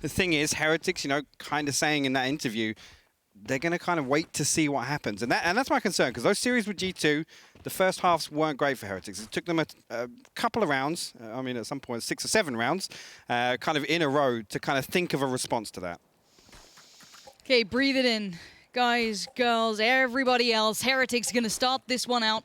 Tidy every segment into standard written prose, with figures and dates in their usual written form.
the thing is, Heretics, you know, kind of saying in that interview, they're going to kind of wait to see what happens. And that's my concern, because those series with G2, the first halves weren't great for Heretics. It took them a couple of rounds, I mean, at some point, 6 or 7 rounds, kind of in a row to kind of think of a response to that. Okay, breathe it in. Guys, girls, everybody else. Heretics going to start this one out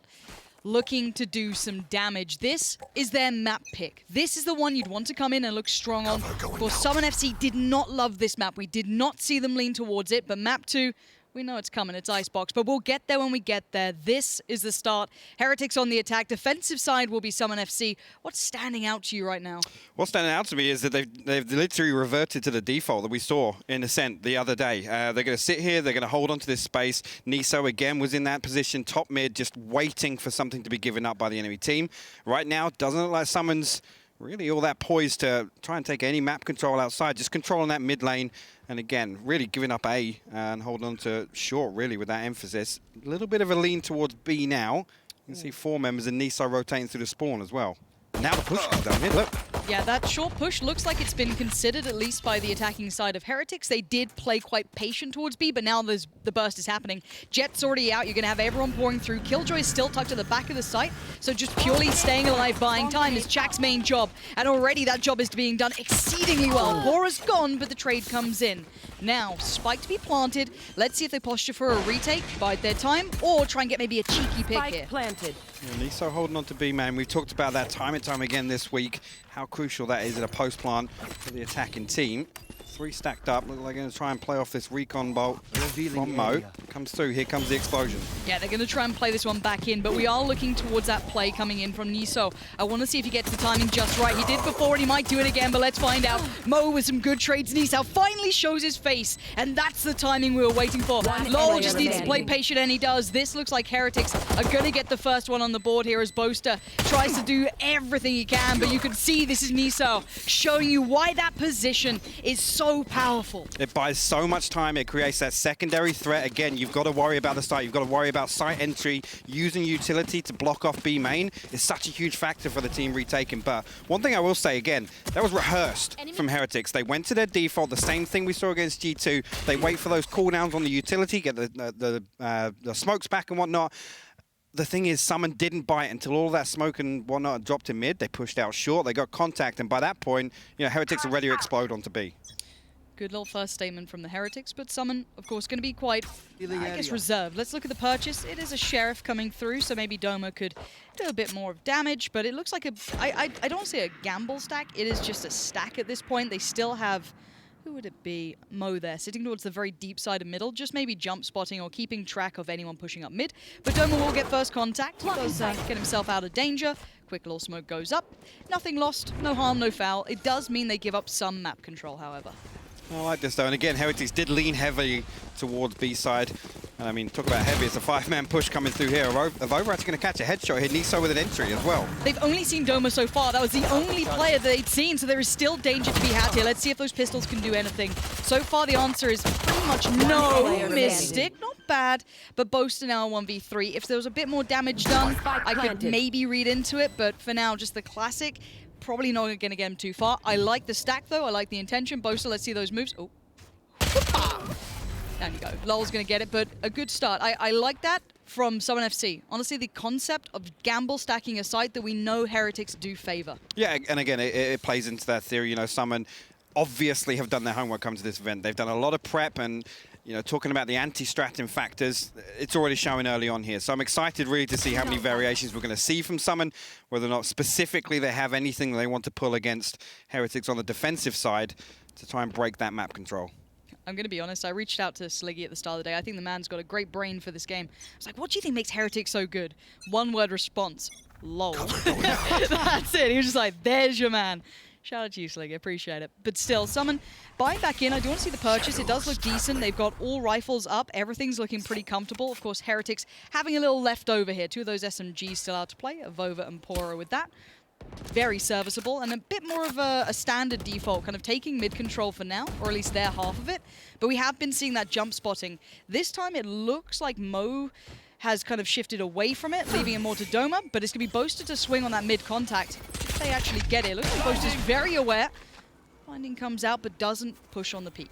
looking to do some damage. This is their map pick. This is the one you'd want to come in and look strong on. Of course, SUMNFC did not love this map. We did not see them lean towards it, but map 2, we know it's coming, it's Icebox, but we'll get there when we get there. This is the start. Heretics on the attack. Defensive side will be SUMNFC. What's standing out to you right now? What's standing out to me is that they've literally reverted to the default that we saw in Ascent the other day. They're going to sit here, they're going to hold onto this space. nieSoW again was in that position, top mid, just waiting for something to be given up by the enemy team. Right now, doesn't look like Summon's really all that poised to try and take any map control outside, just controlling that mid lane. And again, really giving up A and holding on to short, really, with that emphasis. A little bit of a lean towards B now. You can see 4 members and nieSoW rotating through the spawn as well. Now the push comes down here, look. Yeah, that short push looks like it's been considered, at least by the attacking side of Heretics. They did play quite patient towards B, but now the burst is happening. Jet's already out. You're going to have everyone pouring through. Killjoy is still tucked at the back of the site, so just purely staying alive, buying time is tsack's main job. And already that job is being done exceedingly well. pAura's gone, but the trade comes in. Now, spike to be planted. Let's see if they posture for a retake, bide their time, or try and get maybe a cheeky pick here. Planted. Yeah, nieSoW holding on to B, man. We've talked about that time and time again this week, how crucial that is at a post plant for the attacking team. 3 stacked up. Look like they're going to try and play off this recon bolt from Mo. Comes through. Here comes the explosion. Yeah, they're going to try and play this one back in, but we are looking towards that play coming in from nieSoW. I want to see if he gets the timing just right. He did before, and he might do it again, but let's find out. Mo with some good trades. nieSoW finally shows his face, and that's the timing we were waiting for. loWel just needs to play patient, and he does. This looks like Heretics are going to get the first one on the board here as Boaster tries to do everything he can, but you can see this is nieSoW showing you why that position is so powerful. It buys so much time. It creates that secondary threat. Again, you've got to worry about the site. You've got to worry about site entry. Using utility to block off B main is such a huge factor for the team retaking. But one thing I will say again, that was rehearsed from Heretics. They went to their default, the same thing we saw against G2. They wait for those cooldowns on the utility, get the smokes back and whatnot. The thing is, SUMN didn't bite until all that smoke and whatnot dropped in mid. They pushed out short, they got contact, and by that point, you know, Heretics are ready to explode onto B. Good little first statement from the Heretics, but SUMN, of course, going to be quite, I guess, reserved. Let's look at the purchase. It is a Sheriff coming through, so maybe doma could do a bit more of damage, but it looks like I don't want to say a gamble stack. It is just a stack at this point. They still have, who would it be? Mo there, sitting towards the very deep side of middle, just maybe jump spotting or keeping track of anyone pushing up mid. But doma will get first contact. He does get himself out of danger. Quick little smoke goes up. Nothing lost, no harm, no foul. It does mean they give up some map control, however. I like this though, and again, Heretics did lean heavily towards B side. I mean, talk about heavy, it's a 5-man push coming through here. AvovA actually going to catch a headshot here, nieSoW with an entry as well. They've only seen doma so far. That was the only player that they'd seen, so there is still danger to be had here. Let's see if those pistols can do anything. So far, the answer is pretty much no. Mistic, not bad, but Boaster now 1v3. If there was a bit more damage done, I could maybe read into it, but for now, just the classic. Probably not going to get him too far. I like the stack, though. I like the intention. Boaster, let's see those moves. Oh. Down you go. loWel's going to get it, but a good start. I like that from SUMNFC. Honestly, the concept of gamble stacking a site that we know Heretics do favor. Yeah, and again, it plays into that theory. You know, SUMN obviously have done their homework coming to this event. They've done a lot of prep and, you know, talking about the anti-stratum factors, it's already showing early on here. So I'm excited really to see how many variations we're going to see from SUMN, whether or not specifically they have anything they want to pull against Heretics on the defensive side to try and break that map control. I'm going to be honest, I reached out to Sliggy at the start of the day. I think the man's got a great brain for this game. I was like, what do you think makes Heretics so good? One-word response, LOL. That's it. He was just like, there's your man. Shout out to you, Sliggy. Appreciate it. But still, SUMN buying back in. I do want to see the purchase. It does look decent. They've got all rifles up. Everything's looking pretty comfortable. Of course, Heretics having a little leftover here. 2 of those SMGs still out to play. AvovA and pAura with that. Very serviceable and a bit more of a standard default, kind of taking mid control for now, or at least their half of it. But we have been seeing that jump spotting. This time it looks like Mo has kind of shifted away from it, leaving it more to doma, but it's going to be Boaster to swing on that mid contact. If they actually get it, looks like Boaster's very aware. Blinding comes out, but doesn't push on the peak.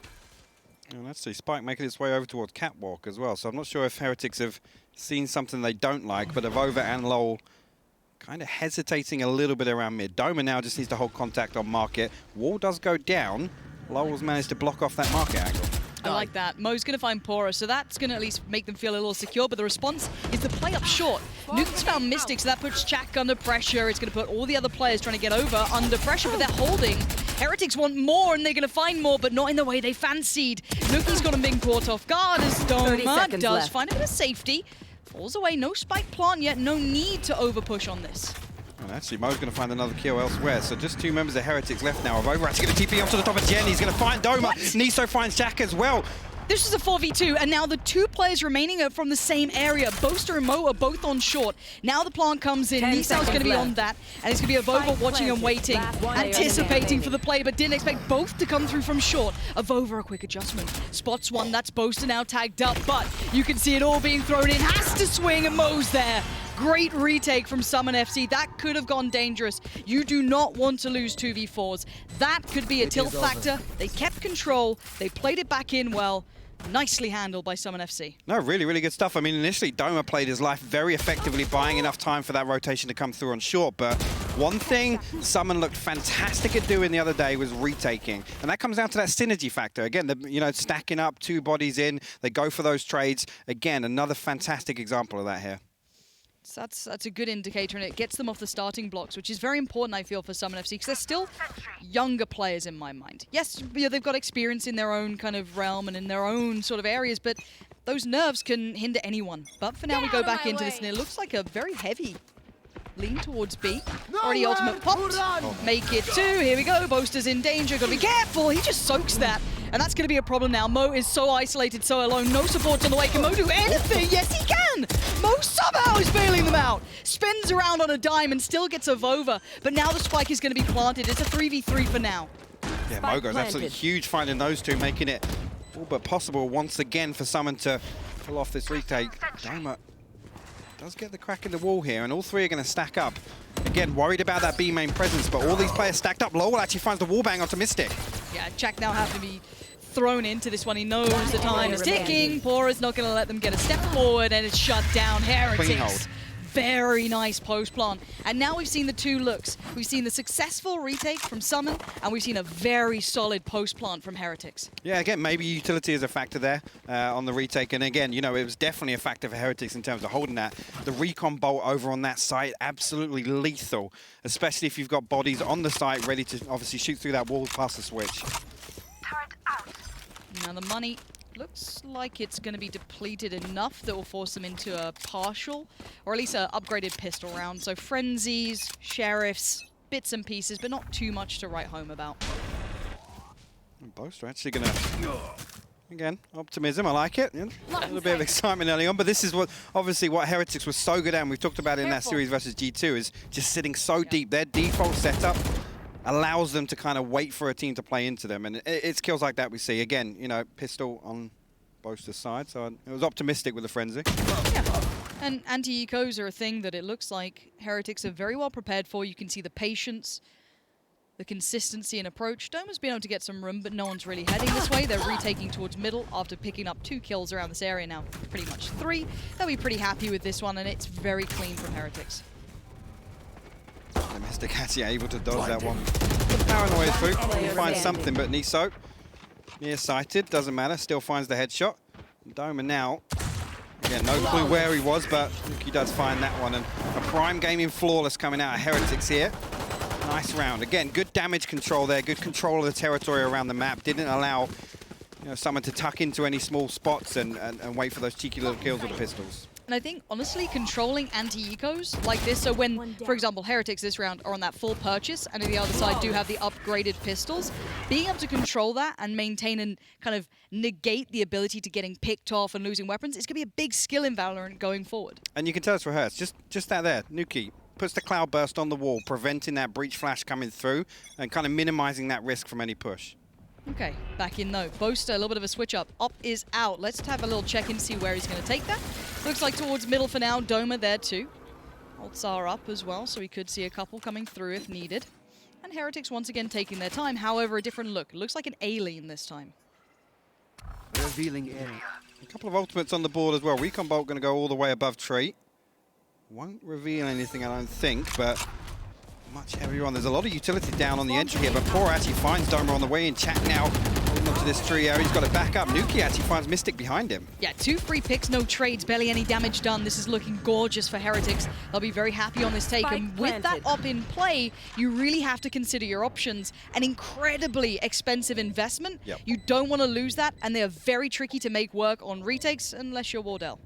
And let's see, Spike making its way over towards Catwalk as well. So I'm not sure if Heretics have seen something they don't like, but AvovA and loWel kind of hesitating a little bit around mid. doma now just needs to hold contact on market. Wall does go down. loWel's managed to block off that market angle. I like that. Mo's going to find pAura, so that's going to at least make them feel a little secure, but the response is to play up short. Nuke's found Mistic, so that puts tsack under pressure. It's going to put all the other players trying to get over under pressure, but they're holding. Heretics want more, and they're going to find more, but not in the way they fancied. Nukkye's got him being caught off guard as doma does left. find a bit of safety. Falls away, no spike plant yet, no need to over-push on this. And actually, Mo's going to find another kill elsewhere. So just 2 members of Heretics left now. AvovA actually going to TP onto the top of Jen. He's going to find doma. nieSoW finds tsack as well. This is a 4v2, and now the 2 players remaining are from the same area. Boaster and Mo are both on short. Now the plant comes in. nieSoW's going to be on that, and it's going to be AvovA watching and waiting, anticipating for the play, but didn't expect both to come through from short. AvovA, a quick adjustment. Spots one, that's Boaster now tagged up, but you can see it all being thrown in. Has to swing, and Mo's there. Great retake from SUMNFC. That could have gone dangerous. You do not want to lose 2v4s. That could be a tilt factor. They kept control. They played it back in well. Nicely handled by SUMNFC. No, really, really good stuff. I mean, initially, doma played his life very effectively, buying enough time for that rotation to come through on short. But one thing SUMN looked fantastic at doing the other day was retaking. And that comes down to that synergy factor. Again, stacking up 2 bodies in, they go for those trades. Again, another fantastic example of that here. So that's a good indicator, and it gets them off the starting blocks, which is very important, I feel, for SUMNFC, because they're still younger players in my mind. Yes, they've got experience in their own kind of realm and in their own sort of areas, but those nerves can hinder anyone. But for now, we go back into this, and it looks like a very heavy lean towards B. Already ultimate popped. Make it 2. Here we go. Boaster's in danger. Gotta be careful. He just soaks that. And that's going to be a problem now. Mo is so isolated, so alone. No supports on the way. Can Mo do anything? Yes, he can! Mo somehow is bailing them out. Spins around on a dime and still gets AvovA. But now the spike is going to be planted. It's a 3v3 for now. Yeah, Mo goes absolutely huge finding those 2, making it all but possible once again for SUMN to pull off this retake. doma does get the crack in the wall here, and all 3 are going to stack up. Again, worried about that B main presence, but all these players stacked up. loWel actually finds the wall bang onto Mistic. Yeah, tsack now have to be thrown into this one. He knows the time is ticking. pAura's not going to let them get a step forward, and it's shut down. Heretics. Very nice post plant. And now we've seen the 2 looks. We've seen the successful retake from SUMN, and we've seen a very solid post plant from Heretics. Yeah, again, maybe utility is a factor there on the retake. And again, it was definitely a factor for Heretics in terms of holding that. The recon bolt over on that site, absolutely lethal, especially if you've got bodies on the site ready to obviously shoot through that wall past the switch. Now the money looks like it's going to be depleted enough that will force them into a partial, or at least an upgraded pistol round. So frenzies, sheriffs, bits and pieces, but not too much to write home about. And Boaster actually going to, again, optimism, I like it. Yeah, a little bit of excitement early on, but this is what Heretics was so good at, and we've talked about it in that series versus G2, is just sitting so deep. Their default setup allows them to kind of wait for a team to play into them, and it's kills like that we see. Again, pistol on Boaster's side, so it was optimistic with the frenzy. Yeah. And anti-ecos are a thing that it looks like Heretics are very well prepared for. You can see the patience, the consistency and approach. doma's been able to get some room, but no one's really heading this way. They're retaking towards middle after picking up 2 kills around this area now. Pretty much 3. They'll be pretty happy with this one, and it's very clean from Heretics. The Mistic actually able to dodge that one. The paranoia through. He finds something, but nieSoW, nearsighted, doesn't matter, still finds the headshot. doma now, again, no clue where he was, but he does find that one. And a prime gaming flawless coming out of Heretics here. Nice round. Again, good damage control there, good control of the territory around the map. Didn't allow someone to tuck into any small spots and wait for those cheeky little kills with the pistols. And I think, honestly, controlling anti-ecos like this, so when, for example, Heretics this round are on that full purchase, and on the other side do have the upgraded pistols, being able to control that and maintain and kind of negate the ability to getting picked off and losing weapons is going to be a big skill in Valorant going forward. And you can tell it's rehearsed. Just that there, nukkye puts the cloud burst on the wall, preventing that breach flash coming through and kind of minimizing that risk from any push. Okay, back in though. Boaster, a little bit of a switch up. Op is out. Let's have a little check in, see where he's going to take that. Looks like towards middle for now. doma there too. Ults are up as well, so we could see a couple coming through if needed. And Heretics once again taking their time, however, a different look. Looks like an alien this time. Revealing area. A couple of ultimates on the board as well. Recon Bolt going to go all the way above tree. Won't reveal anything, I don't think, but much heavier on. There's a lot of utility down on the entry here, but pAura actually finds doma on the way in. Chat now holding onto this tree area. He's got to back up. nukkye actually finds Mistic behind him. Yeah, 2 free picks, no trades, barely any damage done. This is looking gorgeous for Heretics. They'll be very happy on this take. Spike And with that planted. op in play, you really have to consider your options. An incredibly expensive investment. Yep. You don't want to lose that, and they are very tricky to make work on retakes unless you're Wardell.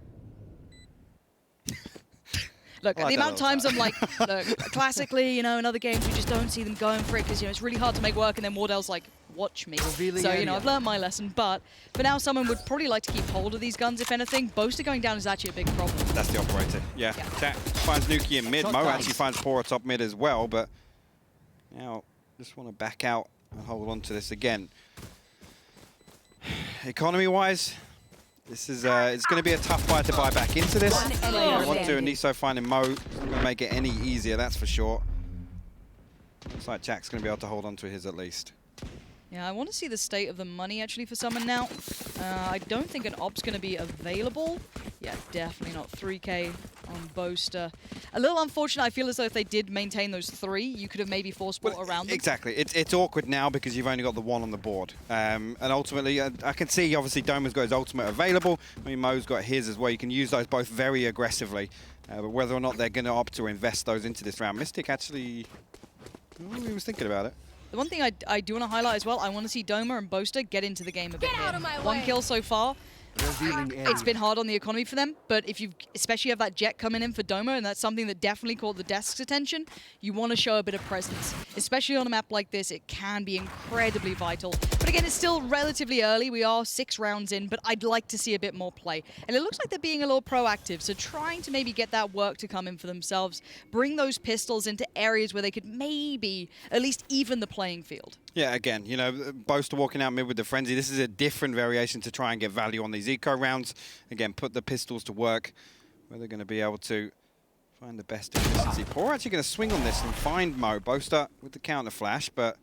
Look, I like the that amount of times I'm like, look, classically, you know, in other games, we just don't see them going for it because, you know, it's really hard to make work, and then Wardell's like, watch me. Revealing So, you know, area. I've learned my lesson, but for now, someone would probably like to keep hold of these guns, if anything. Boaster going down is actually a big problem. That's the operator. Yeah. Yeah. Chat finds nukkye in mid. Top Mo guys. actually finds pAura top mid as well, but now just want to back out and hold on to this again. Economy-wise, this is it's going to be a tough fight to buy back into this. One enemy I want to, remaining. and nieSoW finding Mo isn't going to make it any easier, that's for sure. Looks like Jack's going to be able to hold on to his at least. Yeah, I want to see the state of the money actually for SUMN now. I don't think an op's going to be available. Yeah, definitely not 3K on Boaster. A little unfortunate. I feel as though if they did maintain those 3, you could have maybe forced ball around them. Exactly. It's awkward now because you've only got the 1 on the board. And ultimately, I can see obviously doma's got his ultimate available. I mean, Mo's got his as well. You can use those both very aggressively. But whether or not they're going to opt to invest those into this round. Mistic actually, oh, he was thinking about it. The one thing I do want to highlight as well, I want to see Doma and Boaster get into the game a bit Get out here. of my 1 way. kill so far. Revealing area. It's been hard on the economy for them, but if you especially have that jet coming in for Doma, and that's something that definitely caught the desk's attention, you want to show a bit of presence. Especially on a map like this, it can be incredibly vital. But again, it's still relatively early. We are 6 rounds in, but I'd like to see a bit more play. And it looks like they're being a little proactive, so trying to maybe get that work to come in for themselves, bring those pistols into areas where they could maybe at least even the playing field. Yeah, again, you know, Boaster walking out mid with the Frenzy. This is a different variation to try and get value on these eco rounds. Again, put the pistols to work where they're going to be able to find the best efficiency. pAura actually going to swing on this and find Mo. Boaster with the counter flash, but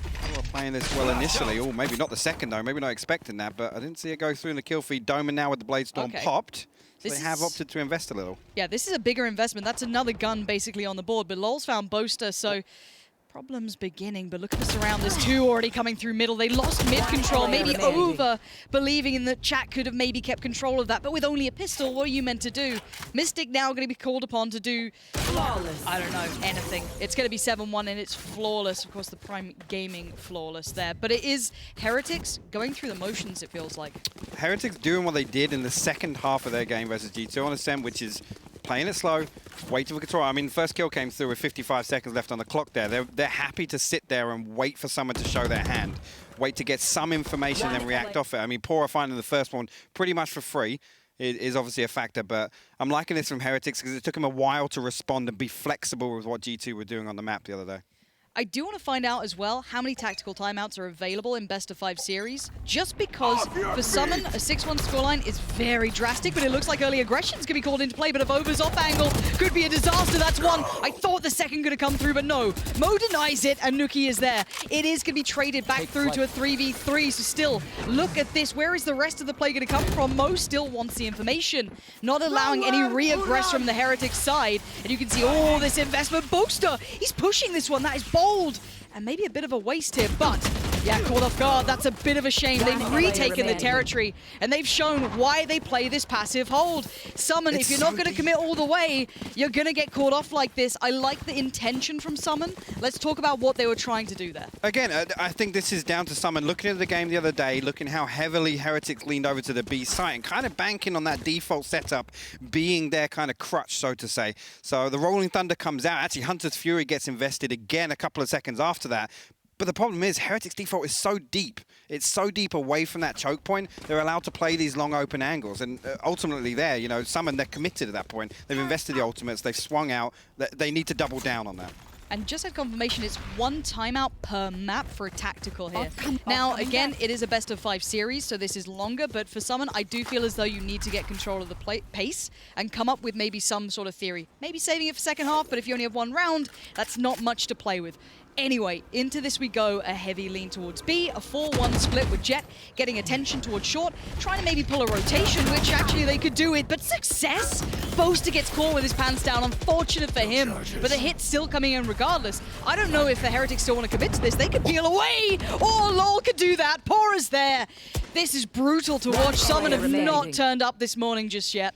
pAura playing this well initially. Oh, maybe not the second though. Maybe not expecting that, but I didn't see it go through in the kill feed. doma now with the Blade Storm Okay. popped. So This they have is- opted to invest a little. Yeah, this is a bigger investment. That's another gun basically on the board, but LOL's found Boaster, so problems beginning, but look at the surround. There's 2 already coming through middle. They lost mid control, maybe over believing in that chat could have maybe kept control of that, but with only a pistol, what are you meant to do? Mistic now going to be called upon to do, Flawless. I don't know, anything. It's going to be 7-1 and it's flawless. Of course, the Prime Gaming flawless there, but it is Heretics going through the motions, it feels like. Heretics doing what they did in the second half of their game versus G2 on Ascent, which is playing it slow, waiting for control. I mean, first kill came through with 55 seconds left on the clock there. They're happy to sit there and wait for someone to show their hand, wait to get some information and then react off it. I mean, pAura finding the first one pretty much for free is obviously a factor, but I'm liking this from Heretics because it took them a while to respond and be flexible with what G2 were doing on the map the other day. I do want to find out as well how many tactical timeouts are available in best of 5 series, just because for SUMN, a 6-1 scoreline is very drastic, but it looks like early aggression's going to be called into play, but AvovA's off angle could be a disaster. That's 1. I thought the second going to come through, but no. Mo denies it, and nukkye is there. It is going to be traded back through to a 3v3, so still, look at this. Where is the rest of the play going to come from? Mo still wants the information, not allowing any re-aggress from the Heretics side, and you can see all this investment. Boaster, he's pushing this one. That is bold. And maybe a bit of a waste here, but yeah, caught off guard. That's a bit of a shame. They've retaken the territory, and they've shown why they play this passive hold. SUMN, if you're not going to commit all the way, you're going to get caught off like this. I like the intention from SUMN. Let's talk about what they were trying to do there. Again, I think this is down to SUMN looking at the game the other day, looking how heavily Heretics leaned over to the B site and kind of banking on that default setup being their kind of crutch, so to say. So the Rolling Thunder comes out. Actually, Hunter's Fury gets invested again a couple of seconds after that. But the problem is, Heretics' default is so deep. It's so deep away from that choke point, they're allowed to play these long open angles. And ultimately there, you know, SUMN, they're committed at that point. They've invested the ultimates, they've swung out. They need to double down on that. And just had confirmation, it's 1 timeout per map for a tactical here. Now, again, it is a best of 5 series, so this is longer, but for SUMN, I do feel as though you need to get control of the pace and come up with maybe some sort of theory. Maybe saving it for second half, but if you only have 1 round, that's not much to play with. Anyway, into this we go, a heavy lean towards B, a 4-1 split with Jet getting attention towards short, trying to maybe pull a rotation, which actually they could do it, but success! Boaster gets caught with his pants down, unfortunate for him, but the hit's still coming in regardless. I don't know if the Heretics still want to commit to this, they could peel away, or loL could do that, pAura's there. This is brutal to watch, SUMN have not turned up this morning just yet.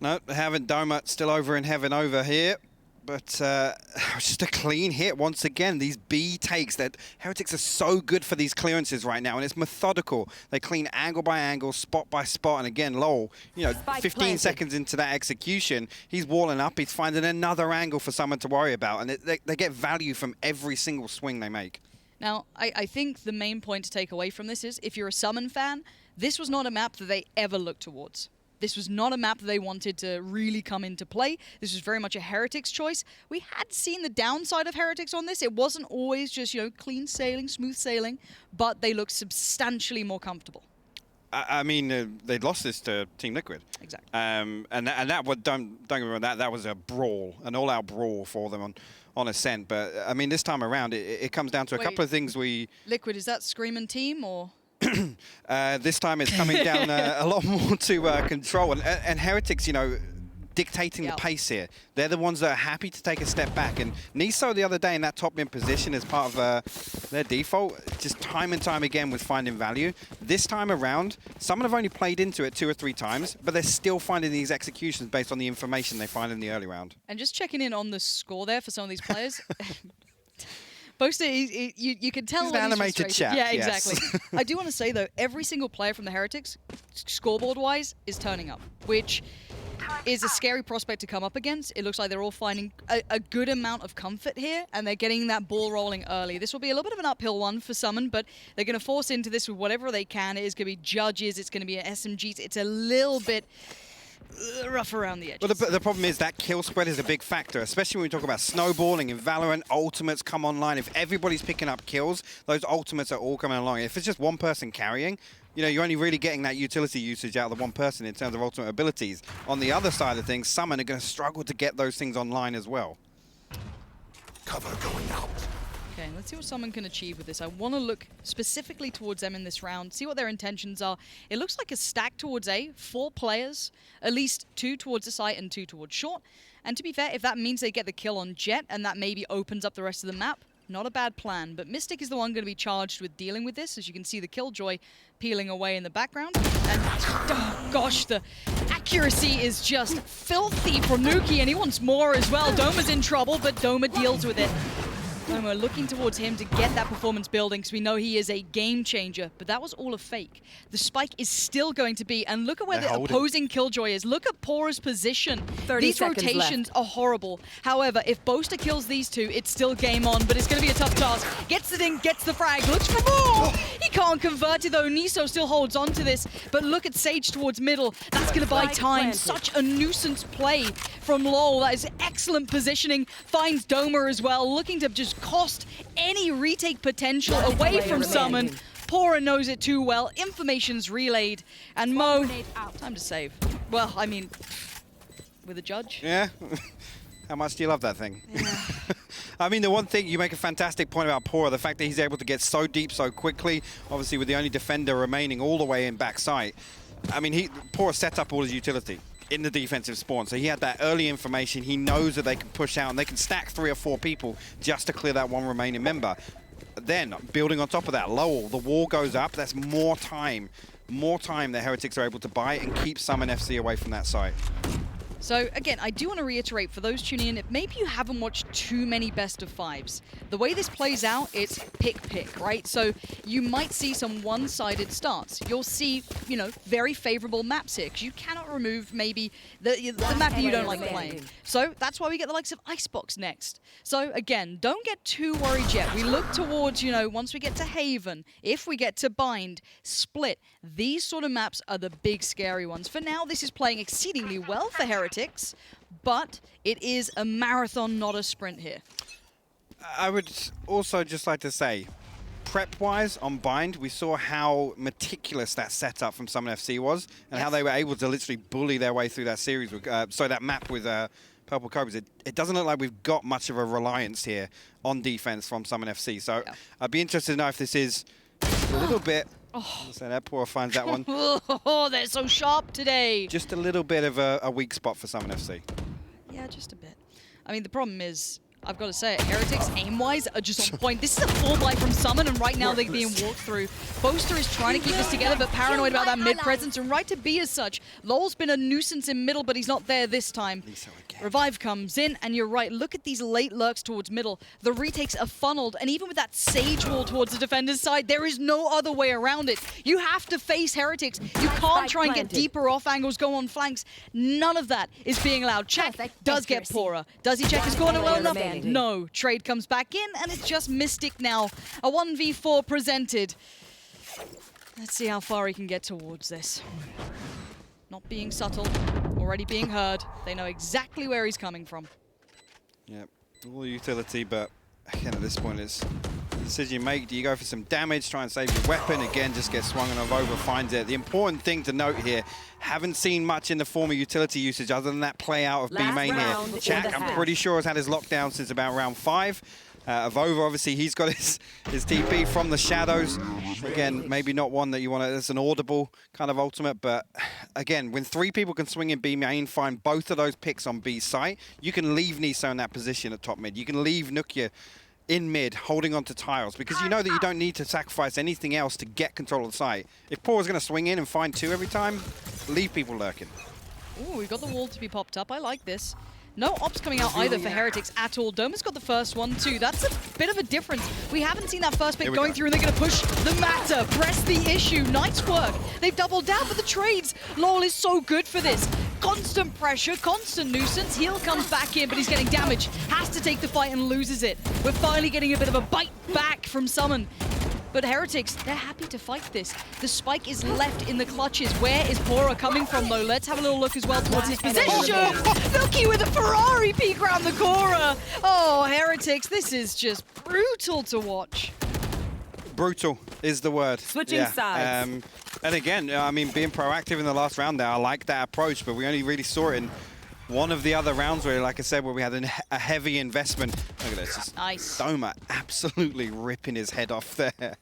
No, they haven't. doma still over in heaven over here. But just a clean hit once again. These B takes, that Heretics are so good for these clearances right now, and it's methodical. They clean angle by angle, spot by spot, and again, loL, you know, 15 seconds into that execution, he's walling up, he's finding another angle for someone to worry about, and they get value from every single swing they make. Now, I think the main point to take away from this is, if you're a SUMN fan, this was not a map that they ever looked towards. This was not a map that they wanted to really come into play. This was very much a Heretics choice. We had seen the downside of Heretics on this. It wasn't always just, you know, clean sailing, smooth sailing, but they looked substantially more comfortable. I mean, they'd lost this to Team Liquid. Exactly. And that don't get me wrong, that was a brawl, an all-out brawl for them on Ascent. But I mean, this time around, it comes down to a couple of things Liquid, is that Screamin' team or? This time it's coming down a lot more to control. And Heretics, you know, dictating the pace here. They're the ones that are happy to take a step back. And nieSoW the other day in that top mid position as part of their default, just time and time again was finding value. This time around, some have only played into it 2 or 3 times, but they're still finding these executions based on the information they find in the early round. And just checking in on the score there for some of these players. Boaster, you can tell. He's an animated chat. Yeah, yes. exactly. I do want to say, though, every single player from the Heretics, scoreboard-wise, is turning up, which is a scary prospect to come up against. It looks like they're all finding a good amount of comfort here, and they're getting that ball rolling early. This will be a little bit of an uphill one for SUMN, but they're going to force into this with whatever they can. It is going to be judges, it's going to be SMGs. It's a little bit rough around the edges. Well, the problem is that kill spread is a big factor, especially when we talk about snowballing in Valorant. Ultimates come online. If everybody's picking up kills, those ultimates are all coming along. If it's just one person carrying, you know, you're only really getting that utility usage out of the one person in terms of ultimate abilities. On the other side of things, SUMN are going to struggle to get those things online as well. Cover going out. Okay, let's see what SUMN can achieve with this. I want to look specifically towards them in this round, see what their intentions are. It looks like a stack towards A, 4 players, at least 2 towards the site and 2 towards short. And to be fair, if that means they get the kill on Jet and that maybe opens up the rest of the map, not a bad plan. But Mistic is the one going to be charged with dealing with this. As you can see, the Killjoy peeling away in the background. And oh gosh, the accuracy is just filthy from nukkye, and he wants more as well. doma's in trouble, but doma deals with it. doma looking towards him to get that performance building, because we know he is a game changer, but that was all a fake. The spike is still going to be, and look at where the opposing Killjoy is. Look at pAura's position. These rotations are horrible. However, if Boaster kills these 2, it's still game on, but it's going to be a tough task. Gets it in, gets the frag, looks for more! He can't convert it though. nieSoW still holds on to this, but look at Sage towards middle. That's going to buy time. Such a nuisance play from loL. That is excellent positioning. Finds doma as well, looking to just cost any retake potential away from SUMN. pAura knows it too well. Information's relayed. And Mo, time to save. Well, I mean, with a judge. Yeah. How much do you love that thing? Yeah. I mean, the one thing, you make a fantastic point about pAura, the fact that he's able to get so deep so quickly, obviously with the only defender remaining all the way in backside. I mean, pAura set up all his utility in the defensive spawn, so he had that early information. He knows that they can push out and they can stack 3 or 4 people just to clear that one remaining member. Then, building on top of that, loWel, the wall goes up. That's more time that Heretics are able to buy and keep SUMNFC away from that site. So again, I do want to reiterate for those tuning in, maybe you haven't watched too many best of 5s. The way this plays out, it's pick, right? So you might see some one-sided starts. You'll see, you know, very favorable maps here, because you cannot remove maybe the map you don't like playing. So that's why we get the likes of Icebox next. So again, don't get too worried yet. We look towards, you know, once we get to Haven, if we get to Bind, Split, these sort of maps are the big scary ones. For now, this is playing exceedingly well for Heretics, but it is a marathon, not a sprint here. I would also just like to say, prep-wise on Bind, we saw how meticulous that setup from SUMNFC was, and how they were able to literally bully their way through that series, with, that map with Purple Cobras, it doesn't look like we've got much of a reliance here on defense from SUMNFC. So I'd be interested to know if this is just a little bit. So that pAura finds that one. Oh, they're so sharp today. Just a little bit of a weak spot for SUMNFC. Yeah, just a bit. I mean, the problem is, I've got to say it, Heretics aim-wise are just on point. This is a 4-buy from Summon, and right now they're being walked through. Boaster is trying to keep this together, but paranoid about that mid-presence, and right to be as such. loWel's been a nuisance in middle, but he's not there this time. Revive comes in, and you're right, look at these late lurks towards middle. The retakes are funneled, and even with that Sage wall towards the defender's side, there is no other way around it. You have to face Heretics. You can't try and get deeper off angles, go on flanks. None of that is being allowed. Check does get pAura. Does he check his corner well enough? No. Trade comes back in, and it's just Mistic now. A 1v4 presented. Let's see how far he can get towards this. Not being subtle, already being heard. They know exactly where he's coming from. Yep, all utility, but again, at this point, it's the decision you make. Do you go for some damage, try and save your weapon? Again, just get swung and AvovA finds it. The important thing to note here, haven't seen much in the form of utility usage other than that play out of B main here. Tsack, I'm pretty sure, has had his lockdown since about round 5. AvovA, obviously, he's got his TP from the shadows. Again, maybe not one that you want to, it's an audible kind of ultimate, but again, when 3 people can swing in B main, find both of those picks on B site, you can leave nieSoW in that position at top mid. You can leave nukkye in mid, holding on to tiles, because you know that you don't need to sacrifice anything else to get control of the site. If pAura's going to swing in and find 2 every time, leave people lurking. Ooh, we got the wall to be popped up. I like this. No ops coming out either for Heretics at all. doma's got the first one too. That's a bit of a difference. We haven't seen that first pick going through, and they're going to push the matter, press the issue. Nice work. They've doubled down for the trades. loWel is so good for this. Constant pressure, constant nuisance. Heal comes back in, but he's getting damaged. Has to take the fight and loses it. We're finally getting a bit of a bite back from Summon. But Heretics, they're happy to fight this. The spike is left in the clutches. Where is pAura coming from, though? Let's have a little look as well towards his position. nukkye with a Ferrari peek around the corner. Oh, Heretics, this is just brutal to watch. Brutal is the word. Switching sides. And again, I mean, being proactive in the last round there, I like that approach, but we only really saw it in one of the other rounds where, like I said, where we had a heavy investment. Look at this. Just nice. doma absolutely ripping his head off there.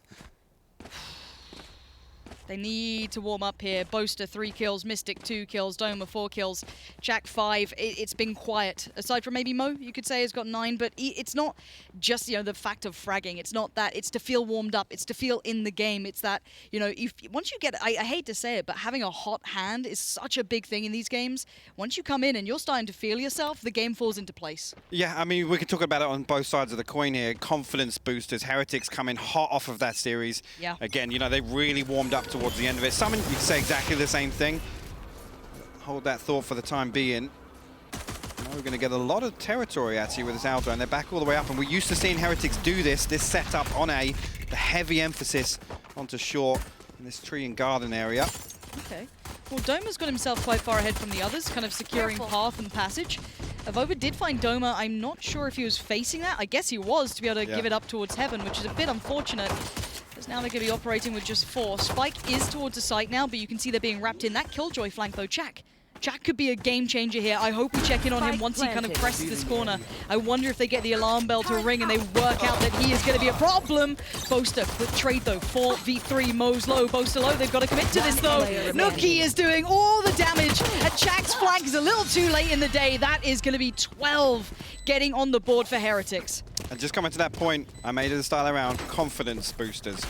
They need to warm up here. Boaster 3 kills, Mistic 2 kills, doma 4 kills, Tsack 5. It's been quiet. Aside from maybe Mo, you could say, has got 9, but it's not just, you know, the fact of fragging. It's not that. It's to feel warmed up. It's to feel in the game. It's that, you know, once you get, I hate to say it, but having a hot hand is such a big thing in these games. Once you come in and you're starting to feel yourself, the game falls into place. Yeah, I mean, we can talk about it on both sides of the coin here. Confidence boosters. Heretics coming hot off of that series. Yeah. Again, you know, they really warmed up towards the end of it. Summon, you can say exactly the same thing. Hold that thought for the time being. Now we're going to get a lot of territory actually with this Aldo, and they're back all the way up. And we're used to seeing Heretics do this setup on A, the heavy emphasis onto short in this tree and garden area. Okay. Well, doma's got himself quite far ahead from the others, kind of securing path and passage. AvovA did find doma. I'm not sure if he was facing that. I guess he was, to be able to give it up towards heaven, which is a bit unfortunate. Because now they're going to be operating with just 4. Spike is towards the site now, but you can see they're being wrapped in. That Killjoy flank, though, Tsack could be a game changer here. I hope we check in on him once he kind of presses this corner. I wonder if they get the alarm bell to ring and they work out that he is going to be a problem. Boaster, quick trade though, 4v3, Mo's low, Boaster low. They've got to commit to this though. nukkye is doing all the damage, and Tsack's flank is a little too late in the day. That is going to be 12 getting on the board for Heretics. And just coming to that point, I made it a style around confidence boosters.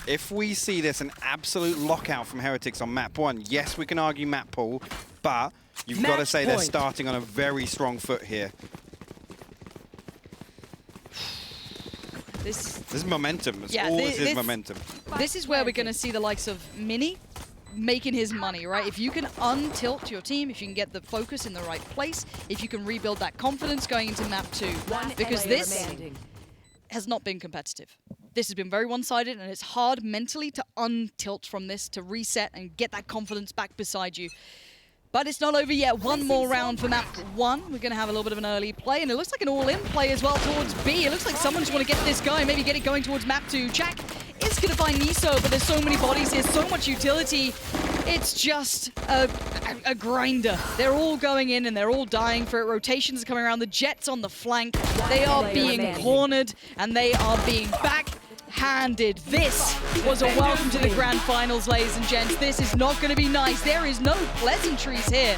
If we see this, an absolute lockout from Heretics on map 1, yes, we can argue map pool, but you've got to say they're starting on a very strong foot here. This is momentum. It's always his momentum. This is where we're going to see the likes of Mini making his money, right? If you can untilt your team, if you can get the focus in the right place, if you can rebuild that confidence going into map 2. Because this has not been competitive. This has been very one-sided, and it's hard mentally to untilt from this, to reset and get that confidence back beside you. But it's not over yet. One more round for map 1. We're going to have a little bit of an early play, and it looks like an all-in play as well towards B. It looks like someone just want to get this going, maybe get it going towards map 2. Tsack It's going to find nieSoW, but there's so many bodies here, so much utility. It's just a grinder. They're all going in and they're all dying for it. Rotations are coming around. The Jets on the flank. They are being cornered and they are being backhanded. This was a welcome to the grand finals, ladies and gents. This is not going to be nice. There is no pleasantries here.